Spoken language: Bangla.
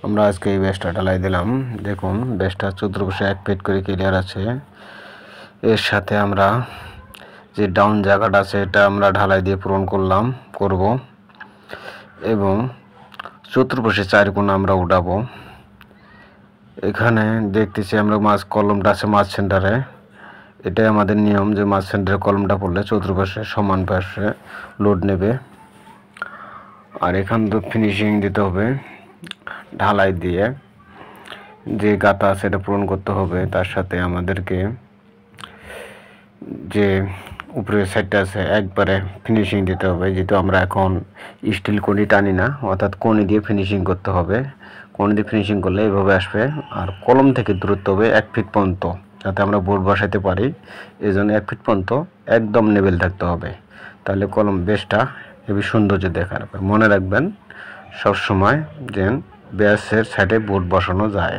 আমরা আজকে এই বেসটা ঢালাই দিলাম। দেখুন বেসটা চতুর্পাশে 1 ফিট করে ক্লিয়ার আছে। এর সাথে আমরা যে ডাউন জায়গাটা আছে এটা আমরা ঢালাই দিয়ে পূরণ করব এবং চতুর্পাশে 4 কোণ আমরা উঠাবো। এখানে দেখতেছি আমরা মাছ কলমটা আছে মাছ সেন্টারে। এটাই আমাদের নিয়ম যে মাছ সেন্টারে কলমটা পড়লে চতুর্পাশে সমান পাশে লোড নেবে। আর এখান তো ফিনিশিং দিতে হবে ঢালাই দিয়ে, যে গাঁথা আছে এটা পূরণ করতে হবে। তার সাথে আমাদেরকে যে উপরের সাইডটা আছে একবারে ফিনিশিং দিতে হবে, যেহেতু আমরা এখন স্টিল কনি টানি না, অর্থাৎ কনি দিয়ে ফিনিশিং করতে হবে। কনি দিয়ে ফিনিশিং করলে এইভাবে আসবে। আর কলম থেকে দূরত্ব হবে 1 ফিট পর্যন্ত, যাতে আমরা বোর্ড বসাইতে পারি। এই জন্য 1 ফিট পর্যন্ত একদম লেভেল থাকতে হবে, তাহলে কলম বেসটা হেবি সৌন্দর্য দেখার। মনে রাখবেন সবসময় যেন বেসের সাইডে বোর্ড বসানো যায়।